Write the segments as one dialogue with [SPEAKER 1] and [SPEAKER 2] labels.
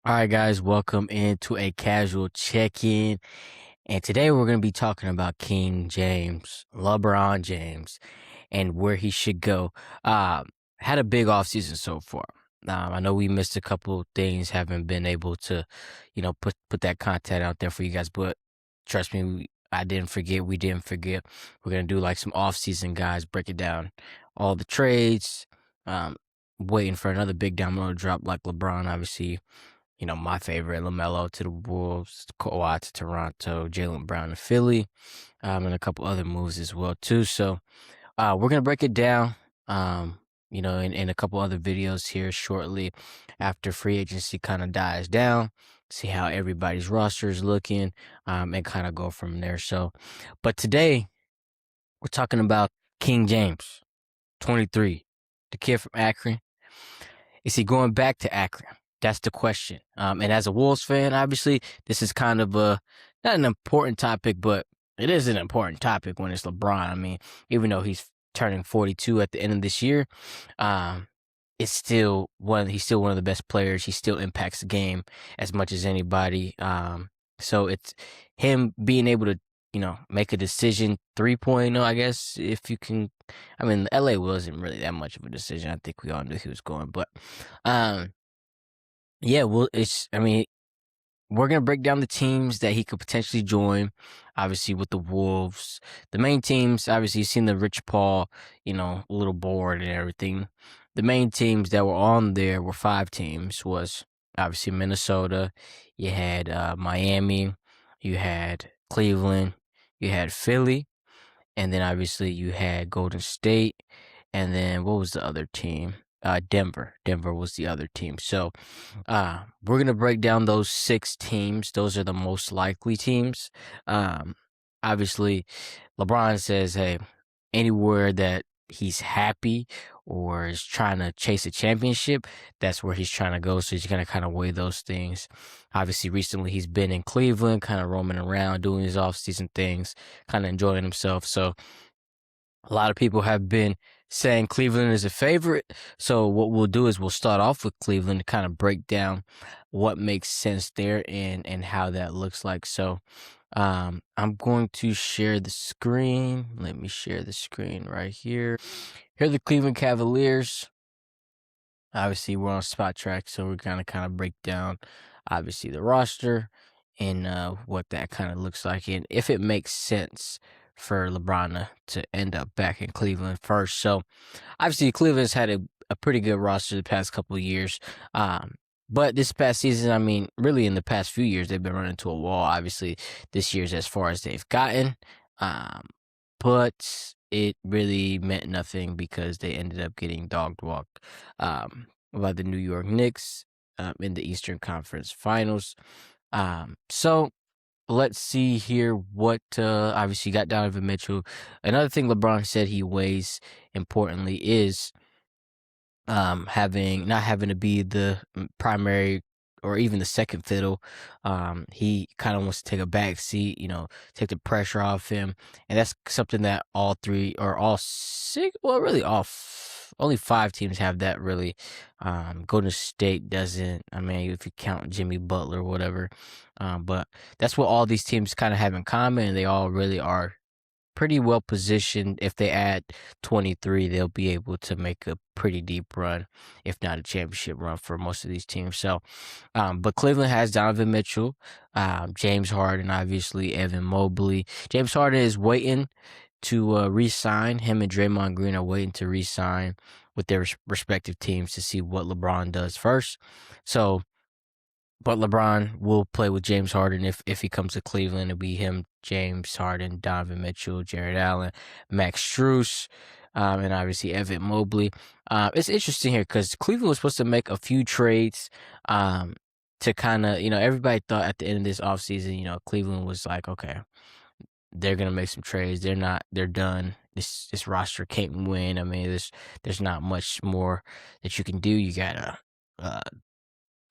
[SPEAKER 1] All right, guys, welcome into a casual check-in. And today we're going to be talking about King James, LeBron James, and where he should go. Had a big offseason so far. I know we missed a couple things, haven't been able to, put that content out there for you guys, but trust me, I didn't forget. We didn't forget. We're going to do like some offseason guys, break it down, all the trades, um, waiting for another big domino to drop like LeBron, obviously my favorite, LaMelo to the Wolves, Kawhi to Toronto, Jaylen Brown to Philly, and a couple other moves as well too. So we're gonna break it down, in a couple other videos here shortly after free agency kind of dies down. See how everybody's roster is looking, and kind of go from there. So, but today we're talking about King James, 23, the kid from Akron. Is he going back to Akron? That's the question. And as a Wolves fan, obviously, this is kind of not an important topic, but it is an important topic when it's LeBron. I mean, even though he's turning 42 at the end of this year, it's still he's still one of the best players. He still impacts the game as much as anybody. So it's him being able to, make a decision 3.0, I guess, if you can. I mean, LA wasn't really that much of a decision. I think we all knew he was going, but um, yeah, well, we're gonna break down the teams that he could potentially join. Obviously, with the Wolves, the main teams. Obviously, you've seen the Rich Paul, little board and everything. The main teams that were on there were 5 teams. Was obviously Minnesota. You had Miami. You had Cleveland. You had Philly, and then obviously you had Golden State, and then what was the other team? Denver. Denver was the other team. So we're gonna break down those 6 teams. Those are the most likely teams. Um, Obviously, LeBron says, "Hey, anywhere that he's happy or is trying to chase a championship, that's where he's trying to go." So he's gonna kind of weigh those things. Obviously, recently he's been in Cleveland, kind of roaming around, doing his off-season things, kind of enjoying himself. So a lot of people have been saying Cleveland is a favorite. So what we'll do is we'll start off with Cleveland to kind of break down what makes sense there and how that looks like. So I'm going to share the screen. Let me share the screen right here. Here are the Cleveland Cavaliers. Obviously, we're on Spot Track, so we're gonna kind of break down, obviously, the roster and what that kind of looks like, and if it makes sense for LeBron to end up back in Cleveland first. So, obviously, Cleveland's had a pretty good roster the past couple of years. But this past season, I mean, really in the past few years, they've been running to a wall. Obviously, this year's as far as they've gotten. Um, but it really meant nothing because they ended up getting dogged walked by the New York Knicks in the Eastern Conference Finals. So let's see here what obviously got Donovan Mitchell. Another thing LeBron said he weighs importantly is not having to be the primary or even the second fiddle. He kind of wants to take a back seat, take the pressure off him, and that's something that all 3 or all 6, well, really only 5 teams have that really. Golden State doesn't. I mean, if you count Jimmy Butler or whatever, but that's what all these teams kind of have in common, and they all really are pretty well positioned. If they add 23, they'll be able to make a pretty deep run, if not a championship run for most of these teams. So, but Cleveland has Donovan Mitchell, James Harden, obviously, Evan Mobley. James Harden is waiting to re-sign. Him and Draymond Green are waiting to re-sign with their respective teams to see what LeBron does first. So, but LeBron will play with James Harden if he comes to Cleveland. It'll be him, James Harden, Donovan Mitchell, Jared Allen, Max Strus, and obviously Evan Mobley. It's interesting here because Cleveland was supposed to make a few trades to kind of, everybody thought at the end of this offseason, Cleveland was like, okay, they're going to make some trades. They're done. This roster can't win. I mean, there's not much more that you can do. You got to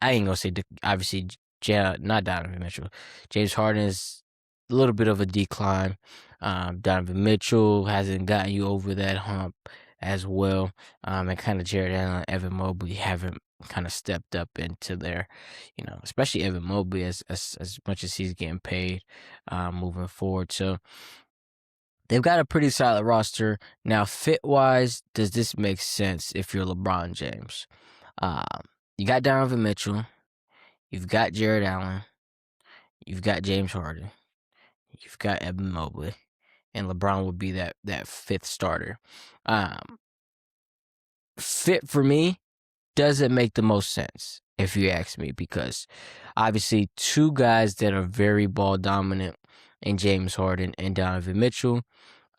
[SPEAKER 1] I ain't gonna say obviously, not Donovan Mitchell. James Harden is a little bit of a decline. Donovan Mitchell hasn't gotten you over that hump as well. And kind of Jared Allen, Evan Mobley haven't kind of stepped up into their, especially Evan Mobley as much as he's getting paid moving forward. So they've got a pretty solid roster. Now, fit-wise, does this make sense if you're LeBron James? Um, you got Donovan Mitchell. You've got Jared Allen. You've got James Harden. You've got Evan Mobley. And LeBron would be that fifth starter. Fit for me doesn't make the most sense, if you ask me, because obviously two guys that are very ball dominant in James Harden and Donovan Mitchell.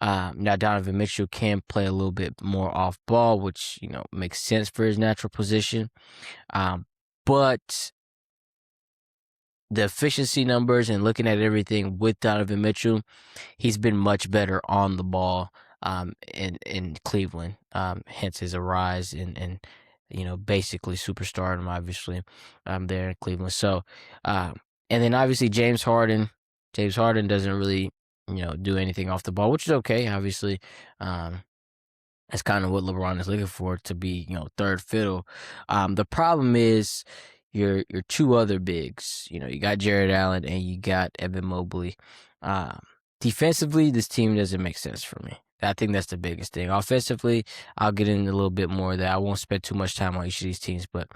[SPEAKER 1] Now Donovan Mitchell can play a little bit more off ball, which makes sense for his natural position. But the efficiency numbers and looking at everything with Donovan Mitchell, he's been much better on the ball in Cleveland. Hence his rise and basically superstardom, obviously, there in Cleveland. So, and then obviously James Harden. James Harden doesn't really do anything off the ball, which is okay. Obviously, that's kind of what LeBron is looking for, to be third fiddle. The problem is your two other bigs. You got Jared Allen and you got Evan Mobley. Defensively, this team doesn't make sense for me. I think that's the biggest thing. Offensively, I'll get into a little bit more of that. I won't spend too much time on each of these teams, but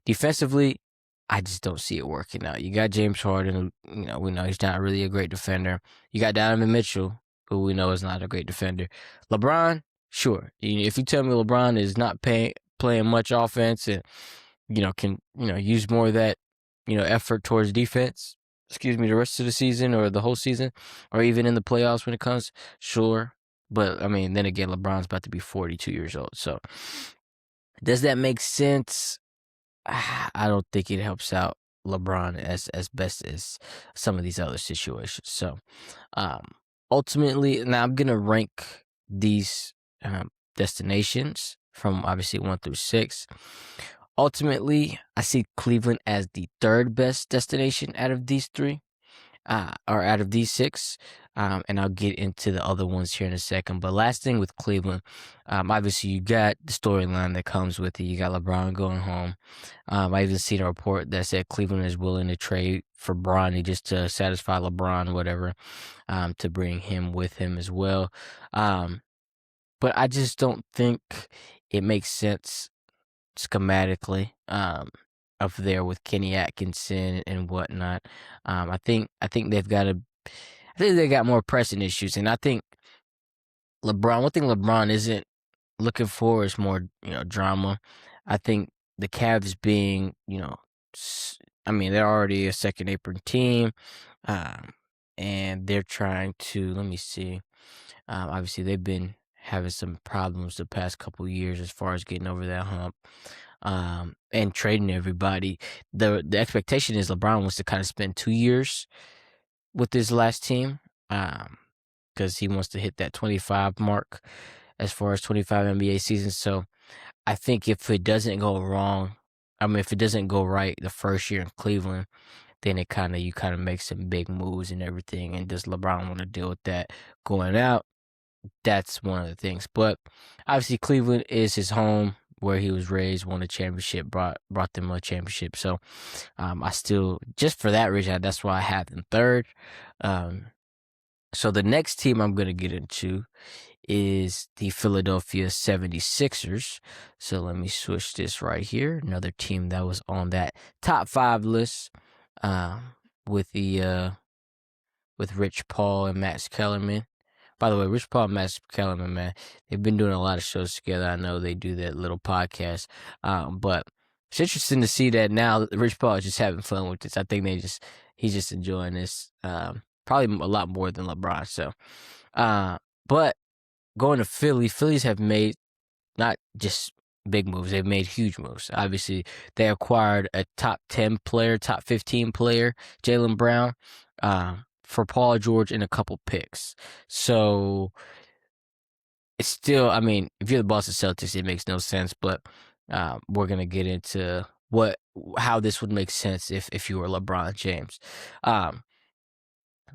[SPEAKER 1] defensively, I just don't see it working out. You got James Harden, who, we know he's not really a great defender. You got Donovan Mitchell, who we know is not a great defender. LeBron, sure. If you tell me LeBron is not playing much offense and can use more of that effort towards defense, the rest of the season or the whole season, or even in the playoffs when it comes, sure. But I mean, then again, LeBron's about to be 42 years old. So does that make sense? I don't think it helps out LeBron as best as some of these other situations. So ultimately, now I'm gonna rank these destinations from obviously 1 through 6. Ultimately, I see Cleveland as the third best destination out of these 3, or out of these 6. And I'll get into the other ones here in a second. But last thing with Cleveland, obviously you got the storyline that comes with it. You got LeBron going home. I even seen a report that said Cleveland is willing to trade for Bronny just to satisfy LeBron, whatever, to bring him with him as well. But I just don't think it makes sense schematically up there with Kenny Atkinson and whatnot. I think they got more pressing issues, and I think one thing LeBron isn't looking for is more drama. I think the Cavs being they're already a second apron team, and they're trying to, let me see. Obviously they've been having some problems the past couple years as far as getting over that hump, and trading everybody. The expectation is LeBron wants to kind of spend 2 years with his last team, because he wants to hit that 25 mark as far as 25 NBA seasons. So I think if it doesn't go wrong, if it doesn't go right the first year in Cleveland, then you kind of make some big moves and everything. And does LeBron want to deal with that going out? That's one of the things. But obviously Cleveland is his home, where he was raised, won a championship, brought them a championship. So I still, just for that reason, that's why I have them third. So the next team I'm going to get into is the Philadelphia 76ers. So let me switch this right here. Another team that was on that top 5 list, with Rich Paul and Max Kellerman. By the way, Rich Paul and Max Kellerman, man, they've been doing a lot of shows together. I know they do that little podcast. But it's interesting to see that now Rich Paul is just having fun with this. I think he's just enjoying this, probably a lot more than LeBron. So, but going to Phillies have made not just big moves, they've made huge moves. Obviously, they acquired a top 10 player, top 15 player, Jaylen Brown, for Paul George and a couple picks. So it's still, if you're the Boston Celtics, it makes no sense, but we're going to get into how this would make sense if you were LeBron James.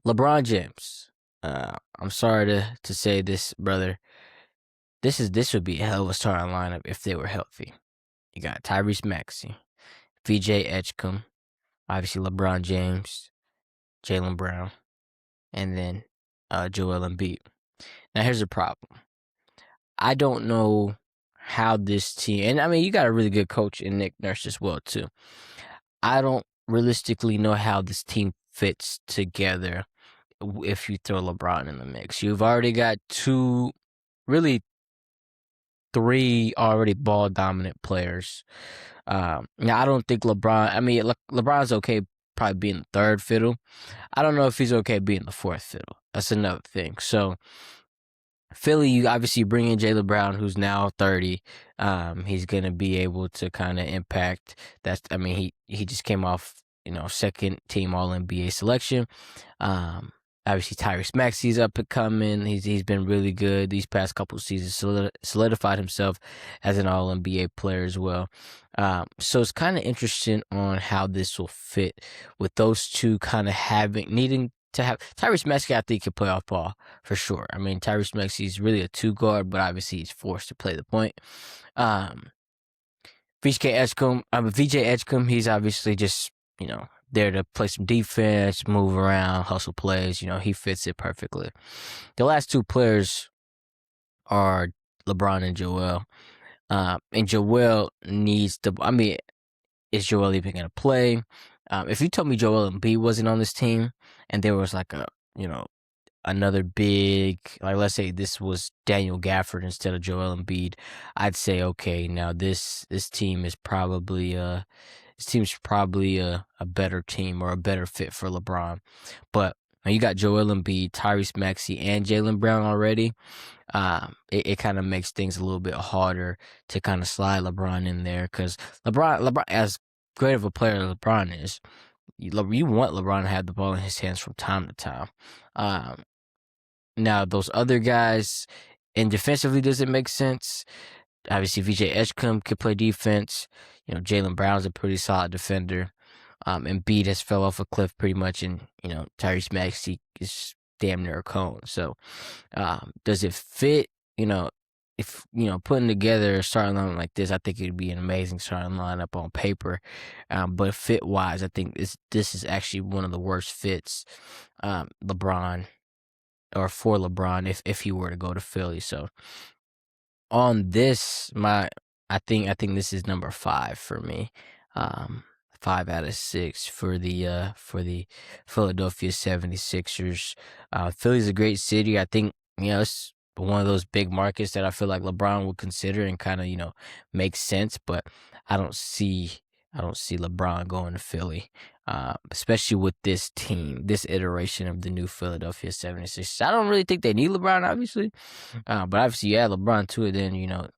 [SPEAKER 1] LeBron James, I'm sorry to say this, brother. This would be a hell of a starting lineup if they were healthy. You got Tyrese Maxey, VJ Edgecombe, obviously LeBron James, Jaylen Brown, and then Joel Embiid. Now here's the problem. I don't know how this team, and I mean you got a really good coach in Nick Nurse as well too. I don't realistically know how this team fits together if you throw LeBron in the mix. You've already got really three already ball dominant players. Now I don't think LeBron. I mean, LeBron's okay probably being the third fiddle. I don't know if he's okay being the fourth fiddle. That's another thing. So Philly, you obviously bring in Jaylen Brown, who's now 30. He's gonna be able to kind of impact. I mean, he just came off second team All NBA selection. Um, Obviously Tyrese Maxey's up and coming. He's been really good these past couple seasons. Solidified himself as an All NBA player as well. So it's kind of interesting on how this will fit with those two kind of needing to have Tyrese Maxey. I think can play off ball for sure. I mean, Tyrese Maxey is really a two guard, but obviously he's forced to play the point. VJ Edgecombe, he's obviously just there to play some defense, move around, hustle plays. He fits it perfectly. The last two players are LeBron and Joel. And Joel needs to. I mean, is Joel even going to play? If you told me Joel Embiid wasn't on this team, and there was like another big, like let's say this was Daniel Gafford instead of Joel Embiid, I'd say okay, now this team is probably a better team or a better fit for LeBron. But when you got Joel Embiid, Tyrese Maxey, and Jaylen Brown already, it kind of makes things a little bit harder to kind of slide LeBron in there because LeBron, as great of a player as LeBron is, you want LeBron to have the ball in his hands from time to time. Now, those other guys, and defensively, does it make sense? Obviously, VJ Edgecombe can play defense. Jaylen Brown's a pretty solid defender. Embiid has fell off a cliff pretty much, and Tyrese Maxey is damn near a cone. So, does it fit? If putting together a starting lineup like this, I think it'd be an amazing starting lineup on paper. But fit wise, I think this is actually one of the worst fits, LeBron, or for LeBron if he were to go to Philly. So on this, I think this is number 5 for me. 5 out of 6 for the Philadelphia 76ers. Philly's a great city. I think it's one of those big markets that I feel like LeBron would consider and kind of make sense, but I don't see LeBron going to Philly, especially with this team, this iteration of the new Philadelphia 76ers. I don't really think they need LeBron, obviously, but obviously you add LeBron to it, then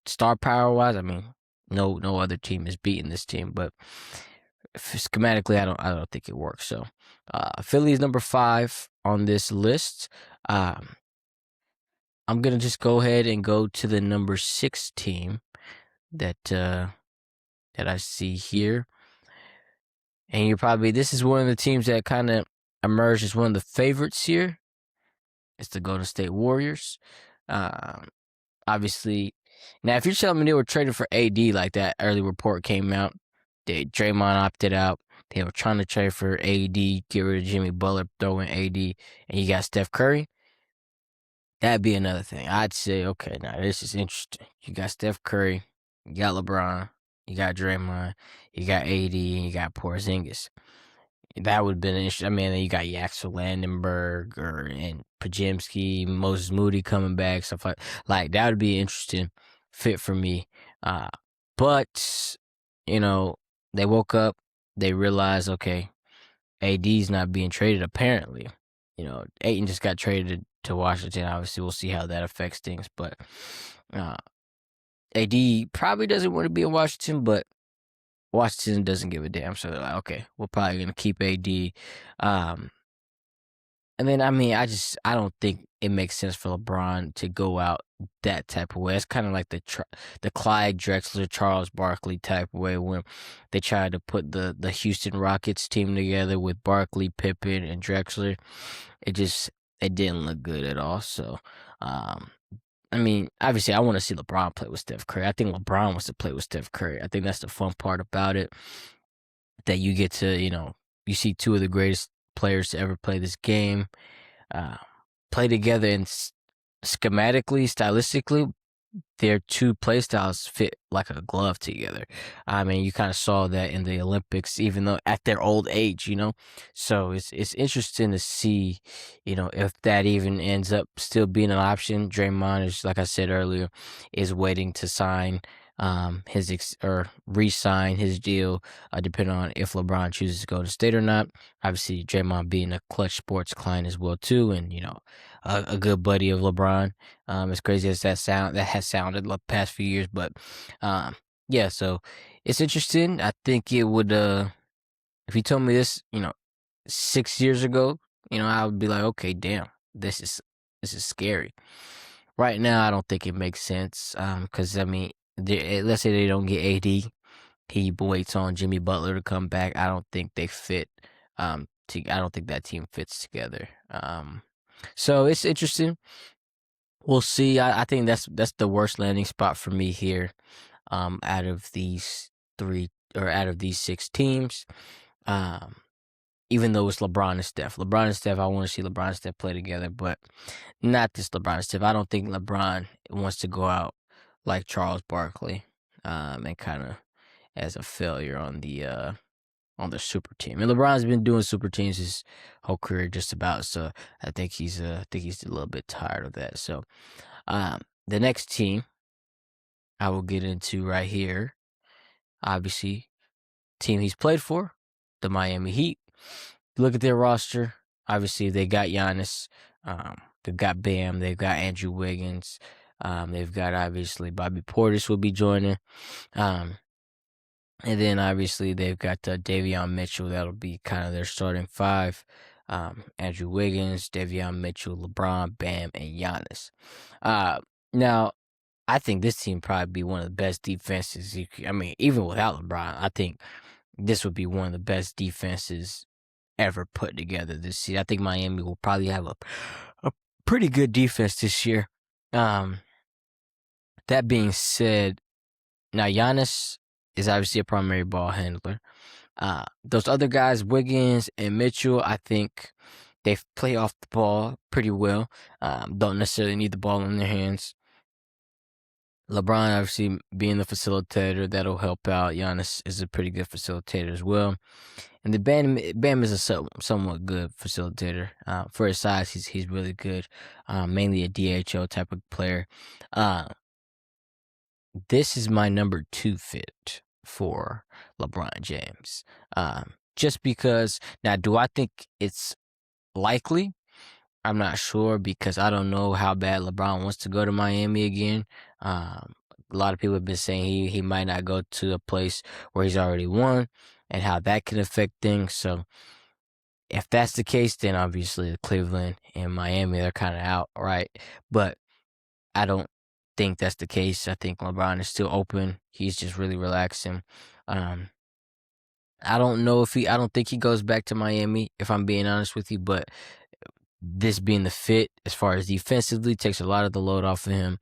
[SPEAKER 1] star power wise, I mean, no other team is beating this team, but schematically, I don't think it works. So, Philly is number 5 on this list. I'm gonna just go ahead and go to the number 6 team that I see here, and this is one of the teams that kind of emerged as one of the favorites here. It's the Golden State Warriors. Obviously, now if you're telling me they were traded for AD like that early report came out, Draymond opted out. They were trying to trade for AD, get rid of Jimmy Butler, throw in AD, and you got Steph Curry. That'd be another thing. I'd say, okay, now this is interesting. You got Steph Curry, you got LeBron, you got Draymond, you got AD, and you got Porzingis. That would have been interesting. I mean, then you got Yaxel Landenberg and Pajemski, Moses Moody coming back, stuff like that would be an interesting fit for me. But they woke up, they realized, okay, AD's not being traded apparently. Ayton just got traded to Washington. Obviously, we'll see how that affects things. But AD probably doesn't want to be in Washington, but Washington doesn't give a damn. So they're like, okay, we're probably going to keep AD. And then, I mean, I don't think it makes sense for LeBron to go out that type of way. It's kind of like the Clyde Drexler, Charles Barkley type of way when they tried to put the Houston Rockets team together with Barkley, Pippen, and Drexler. It didn't look good at all. So I mean, obviously, I want to see LeBron play with Steph Curry. I think LeBron wants to play with Steph Curry. I think that's the fun part about it, that you get to, you see two of the greatest players to ever play this game uh, play together and schematically, stylistically, their two play styles fit like a glove together. I mean, you kind of saw that in the Olympics, even though at their old age. So it's interesting to see, if that even ends up still being an option. Draymond is, like I said earlier, is waiting to sign or re-sign his deal, depending on if LeBron chooses to go to state or not. Obviously, Draymond being a Clutch Sports client as well too, and a good buddy of LeBron. As crazy as that has sounded the past few years, but um, yeah. So it's interesting. I think it would. If you told me this, 6 years ago, I would be like, okay, damn, this is scary. Right now, I don't think it makes sense. Because I mean, let's say they don't get AD, he waits on Jimmy Butler to come back. I don't think they fit. I don't think that team fits together. So it's interesting. We'll see. I think that's the worst landing spot for me here. Out of these three, or out of these six teams. Um, Even though it's LeBron and Steph. LeBron and Steph, I want to see LeBron and Steph play together, but not this LeBron and Steph. I don't think LeBron wants to go out like Charles Barkley, and kind of as a failure on the super team. And LeBron's been doing super teams his whole career just about, so I think he's a little bit tired of that. So the next team I will get into right here, obviously, team he's played for, the Miami Heat. Look at their roster. Obviously, they got Giannis. They've got Bam. They've got Andrew Wiggins. They've got, obviously, Bobby Portis will be joining. Um, and then obviously they've got Davion Mitchell. That'll be kind of their starting five. Andrew Wiggins, Davion Mitchell, LeBron, Bam, and Giannis. Now, I think this team probably be one of the best defenses. I mean, even without LeBron, I think this would be one of the best defenses ever put together this year. I think Miami will probably have a pretty good defense this year. That being said, now Giannis is obviously a primary ball handler. Those other guys, Wiggins and Mitchell, I think they play off the ball pretty well. Don't necessarily need the ball in their hands. LeBron, obviously, being the facilitator, that'll help out. Giannis is a pretty good facilitator as well. And the Bam is a somewhat good facilitator. For his size, he's really good. Mainly a DHO type of player. This is my number 2 fit for LeBron James. Just because, now, do I think it's likely? I'm not sure, because I don't know how bad LeBron wants to go to Miami again. A lot of people have been saying he might not go to a place where he's already won, and how that can affect things. So if that's the case, then obviously Cleveland and Miami, they're kind of out, right? But I don't think that's the case. I think LeBron is still open. He's just really relaxing. Um, I don't think he goes back to Miami, if I'm being honest with you, but this being the fit, as far as defensively, takes a lot of the load off of him.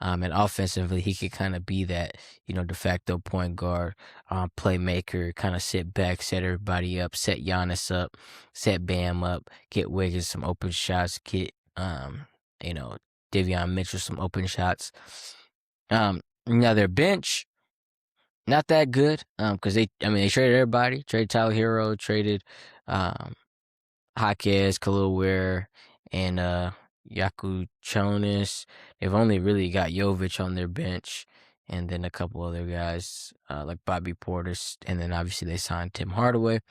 [SPEAKER 1] And offensively, he could kind of be that, de facto point guard, playmaker, kind of sit back, set everybody up, set Giannis up, set Bam up, get Wiggins some open shots, get, Davion Mitchell some open shots. Now their bench, not that good, because they traded everybody, traded Tyler Hero, traded, Jaquez, Khalil Ware, and Yaku Chonis. They've only really got Jovic on their bench, and then a couple other guys like Bobby Portis, and then obviously they signed Tim Hardaway.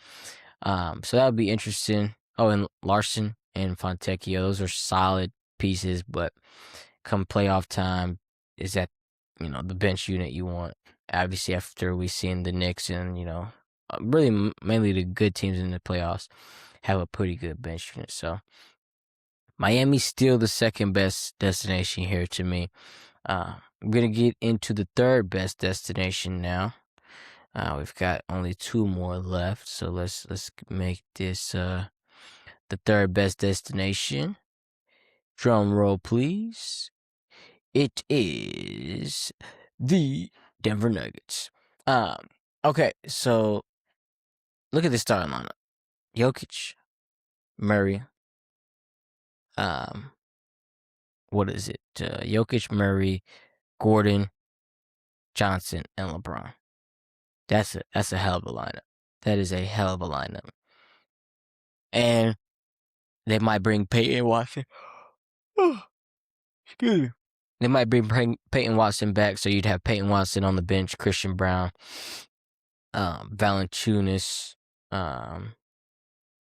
[SPEAKER 1] So that would be interesting. Oh, and Larson and Fontecchio, those are solid pieces, but come playoff time, is that the bench unit you want? Obviously, after we seen the Knicks and really mainly the good teams in the playoffs have a pretty good bench unit. So Miami's still the second best destination here to me. I'm gonna get into the third best destination now. We've got only 2 more left, so let's make this the third best destination. Drum roll, please. It is the Denver Nuggets. Okay, so look at the starting lineup: Jokic, Murray. Um, what is it? Jokic, Murray, Gordon, Johnson, and LeBron. That's a hell of a lineup. That is a hell of a lineup. And they might bring Peyton Watson. Excuse me. They might bring Peyton Watson back, so you'd have Peyton Watson on the bench, Christian Brown, Valanciunas,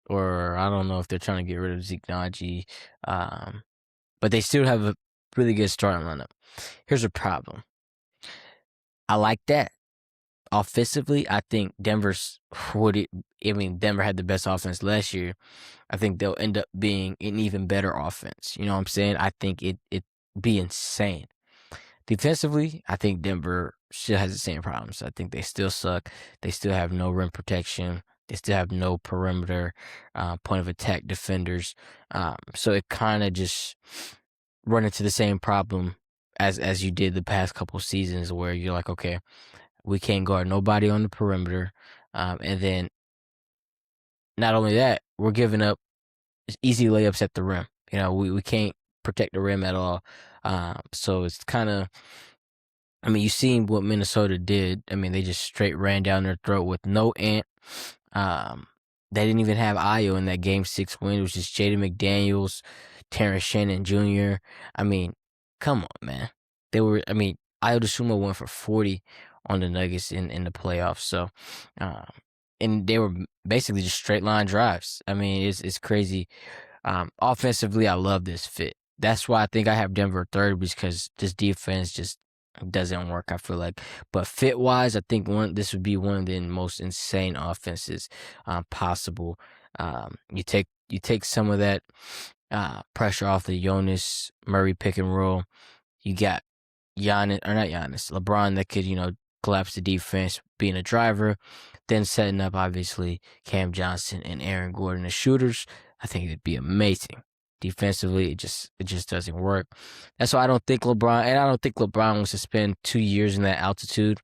[SPEAKER 1] or I don't know if they're trying to get rid of Zeke Naji, but they still have a really good starting lineup. Here's a problem. I like that. Offensively, I think Denver had the best offense last year. I think they'll end up being an even better offense. You know what I'm saying? I think it'd be insane. Defensively, I think Denver still has the same problems. I think they still suck. They still have no rim protection. They still have no perimeter point of attack defenders. So it kind of just run into the same problem as you did the past couple seasons, where you're like, okay, we can't guard nobody on the perimeter, and then not only that, we're giving up easy layups at the rim. You know, we can't protect the rim at all. So it's kind of, I mean, you've seen what Minnesota did. I mean, they just straight ran down their throat with no Ant. They didn't even have Ayo in that Game 6 win. It was just Jaden McDaniels, Terrence Shannon Jr. I mean, come on, man. Ayo DeSumo went for 40 on the Nuggets in the playoffs. So, and they were basically just straight line drives. I mean, it's crazy. Offensively, I love this fit. That's why I think I have Denver third, because this defense just doesn't work, I feel like. But fit wise, I think this would be one of the most insane offenses possible. You take some of that pressure off the Jonas Murray pick and roll. You got LeBron that could, collapse the defense, being a driver, then setting up obviously Cam Johnson and Aaron Gordon as shooters. I think it'd be amazing. Defensively, it just doesn't work. That's why I don't think LeBron wants to spend 2 years in that altitude.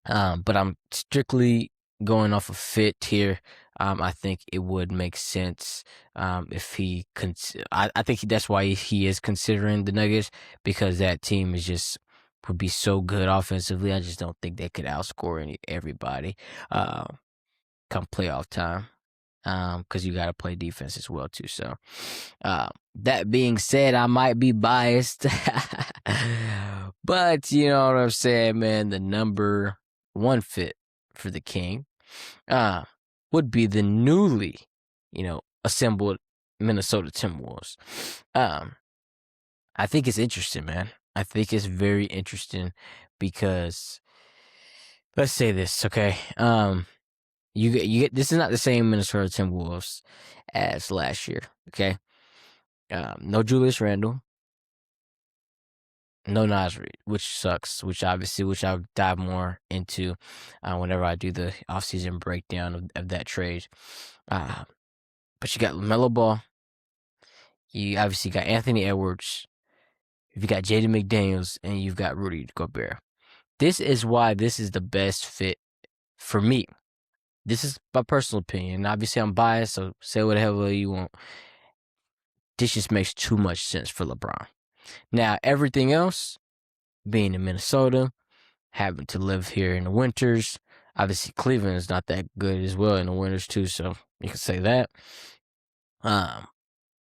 [SPEAKER 1] But I'm strictly going off of fit here. I think it would make sense if he. I think that's why he is considering the Nuggets, because that team would be so good offensively. I just don't think they could outscore everybody come playoff time. Because you got to play defense as well too. So, that being said, I might be biased, but you know what I'm saying, man. The number one fit for the King, would be the newly, assembled Minnesota Timberwolves. I think it's interesting, man. I think it's very interesting because, let's say this, okay? You get this is not the same Minnesota Timberwolves as last year, okay? No Julius Randle, no Naz Reid, which sucks. Which I'll dive more into whenever I do the offseason breakdown of that trade. But you got LaMelo Ball. You obviously got Anthony Edwards. You've got Jaden McDaniels, and you've got Rudy Gobert. This is why this is the best fit for me. This is my personal opinion. Obviously, I'm biased, so say what the hell you want. This just makes too much sense for LeBron. Now, everything else, being in Minnesota, having to live here in the winters, obviously Cleveland is not that good as well in the winters too, so you can say that.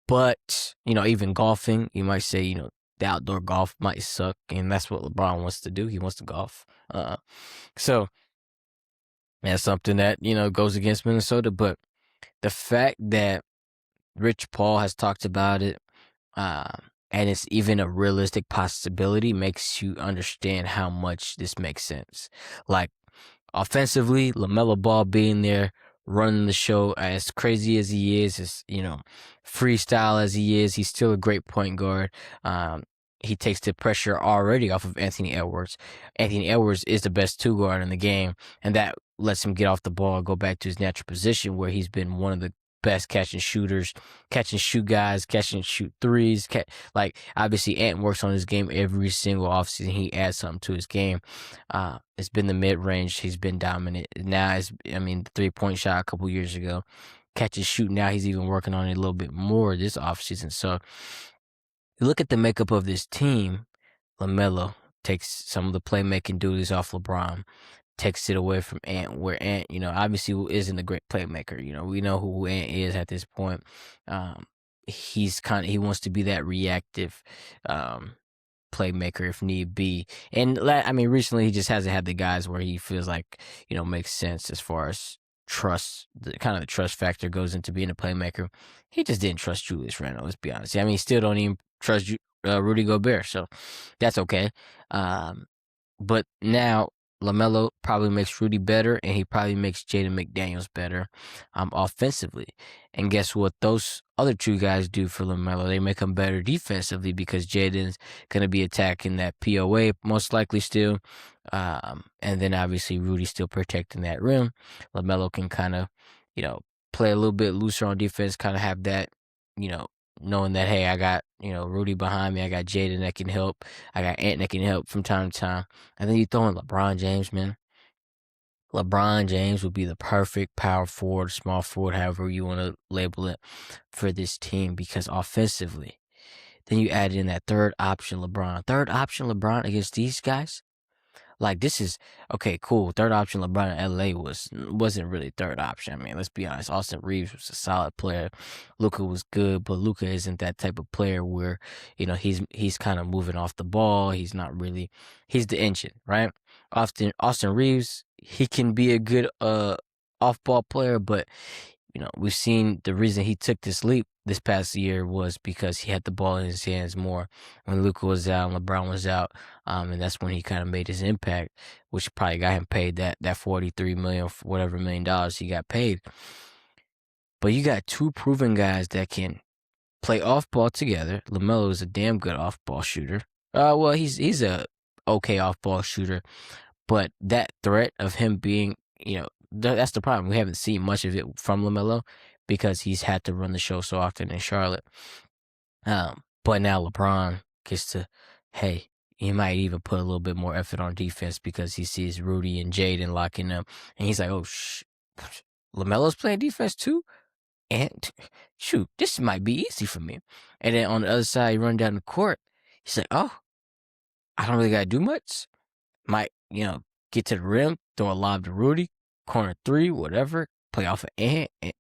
[SPEAKER 1] But, even golfing, you might say, the outdoor golf might suck, and that's what LeBron wants to do. He wants to golf. So that's something that, goes against Minnesota. But the fact that Rich Paul has talked about it, and it's even a realistic possibility, makes you understand how much this makes sense. Like, offensively, LaMelo Ball being there, running the show, as crazy as he is, as, freestyle as he is, he's still a great point guard. He takes the pressure already off of Anthony Edwards. Anthony Edwards is the best two guard in the game, and that lets him get off the ball and go back to his natural position, where he's been one of the best catch and shooters, catch and shoot guys, catch and shoot threes. Like, obviously, Ant works on his game every single offseason. He adds something to his game. It's been the mid range. He's been dominant. Now, the 3-point shot a couple years ago. Catch and shoot. Now he's even working on it a little bit more this offseason. So, you look at the makeup of this team. LaMelo takes some of the playmaking duties off LeBron, takes it away from Ant, where Ant, obviously isn't a great playmaker. We know who Ant is at this point. He wants to be that reactive playmaker if need be. And recently he just hasn't had the guys where he feels like, makes sense as far as trust. The trust factor goes into being a playmaker. He just didn't trust Julius Randle, let's be honest. He still don't even trust Rudy Gobert, so that's okay. But now LaMelo probably makes Rudy better, and he probably makes Jaden McDaniels better offensively. And guess what? Those other two guys do for LaMelo. They make him better defensively because Jaden's going to be attacking that POA most likely still. And then obviously Rudy's still protecting that rim. LaMelo can kind of, play a little bit looser on defense, kind of have that, knowing that, hey, I got, Rudy behind me. I got Jaden that can help. I got Ant that can help from time to time. And then you throw in LeBron James, man. LeBron James would be the perfect power forward, small forward, however you want to label it, for this team because offensively, then you add in that third option LeBron. Third option LeBron against these guys? Like, this is okay, cool. Third option LeBron in LA wasn't really third option. Let's be honest. Austin Reeves was a solid player. Luka was good, but Luka isn't that type of player where, he's kind of moving off the ball. He's not really, he's the engine, right? Austin Reeves, he can be a good off ball player, but we've seen the reason he took this leap this past year was because he had the ball in his hands more when Luka was out and LeBron was out. And that's when he kind of made his impact, which probably got him paid that $43 million, whatever $1 million he got paid. But you got two proven guys that can play off ball together. LaMelo is a damn good off ball shooter. Well, he's a okay off ball shooter, but that threat of him being, that's the problem. We haven't seen much of it from LaMelo because he's had to run the show so often in Charlotte. But now LeBron gets to, hey, he might even put a little bit more effort on defense because he sees Rudy and Jaden locking up. And he's like, oh, LaMelo's playing defense too? And shoot, this might be easy for me. And then on the other side, you run down the court. He's like, oh, I don't really got to do much. Might, get to the rim, throw a lob to Rudy, corner three, whatever, play off an Ant.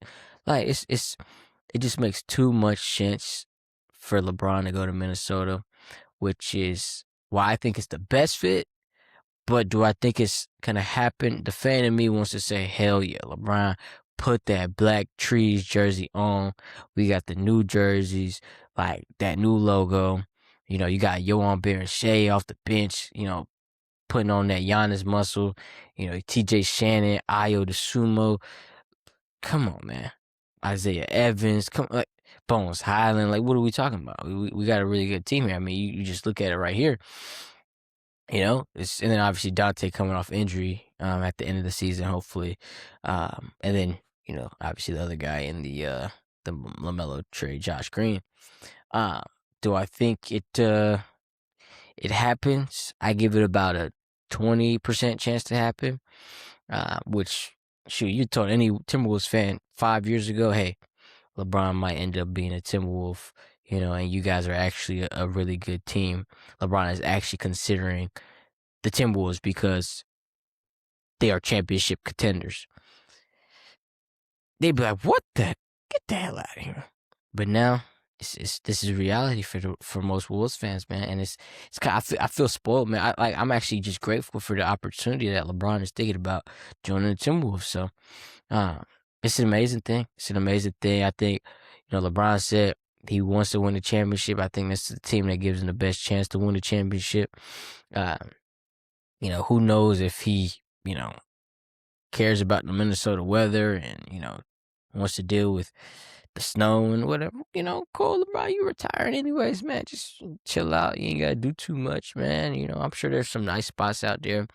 [SPEAKER 1] Like, it just makes too much sense for LeBron to go to Minnesota, which is why I think it's the best fit. But do I think it's going to happen? The fan in me wants to say, hell yeah, LeBron, put that Black Trees jersey on. We got the new jerseys, like that new logo. You got Yohan Bear off the bench, putting on that Giannis muscle, TJ Shannon, Ayo the Sumo. Come on, man. Isaiah Evans, Bones Highland. Like, what are we talking about? We got a really good team here. You just look at it right here. And then obviously Dante coming off injury at the end of the season, hopefully. And then, obviously the other guy in the LaMelo trade, Josh Green. Do I think it happens? I give it about a 20% chance to happen, which, shoot, you told any Timberwolves fan 5 years ago, hey, LeBron might end up being a Timberwolf, and you guys are actually a really good team. LeBron is actually considering the Timberwolves because they are championship contenders. They'd be like, what the? Get the hell out of here. But now, this is reality for most Wolves fans, man, and it's kind of, I feel spoiled, man. I'm actually just grateful for the opportunity that LeBron is thinking about joining the Timberwolves. So, it's an amazing thing. It's an amazing thing. I think, LeBron said he wants to win the championship. I think that's the team that gives him the best chance to win the championship. Who knows if he, cares about the Minnesota weather and, wants to deal with the snow and whatever. Cool, LeBron, you retiring anyways, man. Just chill out. You ain't got to do too much, man. I'm sure there's some nice spots out there.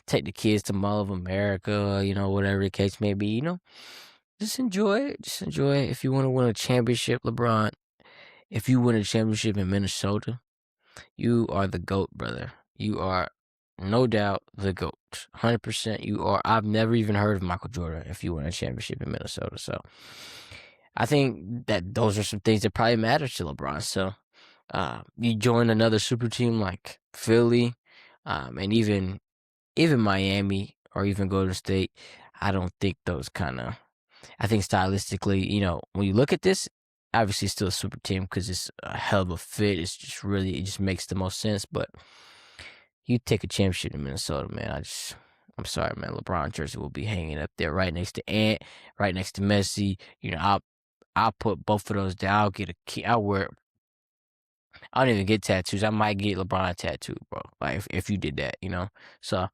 [SPEAKER 1] Take the kids to Mall of America, whatever the case may be, just enjoy it. Just enjoy it. If you want to win a championship, LeBron, if you win a championship in Minnesota, you are the GOAT, brother. You are no doubt the GOAT. 100% you are. I've never even heard of Michael Jordan if you win a championship in Minnesota. So I think that those are some things that probably matter to LeBron. So you join another super team like Philly, and even Miami or even Golden State. I don't think those kind of. I think stylistically, when you look at this, obviously it's still a super team because it's a hell of a fit. It's just really, it just makes the most sense. But you take a championship in Minnesota, man. I'm sorry, man. LeBron jersey will be hanging up there right next to Ant, right next to Messi. I'll put both of those down. I'll get a key. I don't even get tattoos. I might get LeBron tattoo, bro. Like if you did that, So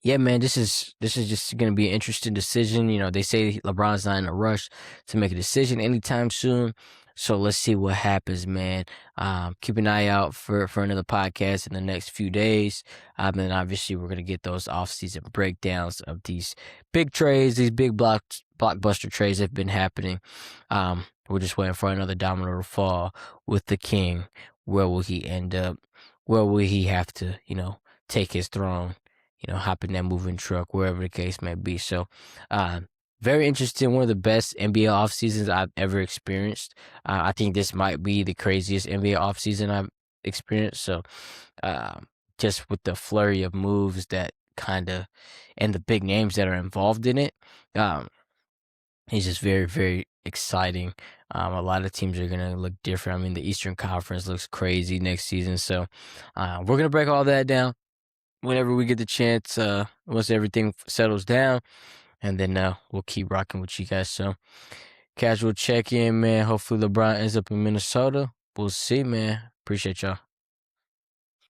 [SPEAKER 1] yeah, man, this is just gonna be an interesting decision. They say LeBron's not in a rush to make a decision anytime soon. So let's see what happens, man. Keep an eye out for another podcast in the next few days. And obviously we're gonna get those off-season breakdowns of these big trades, these big blockbuster trades that have been happening. We're just waiting for another domino to fall with the king. Where will he end up? Where will he have to, take his throne? Hop in that moving truck, wherever the case may be. So, very interesting. One of the best NBA off seasons I've ever experienced. I think this might be the craziest NBA off season I've experienced. So, just with the flurry of moves that and the big names that are involved in it, it's just very, very exciting. A lot of teams are going to look different. I mean, the Eastern Conference looks crazy next season. So, we're going to break all that down whenever we get the chance, once everything settles down, and then we'll keep rocking with you guys. So, casual check-in, man. Hopefully LeBron ends up in Minnesota. We'll see, man. Appreciate y'all.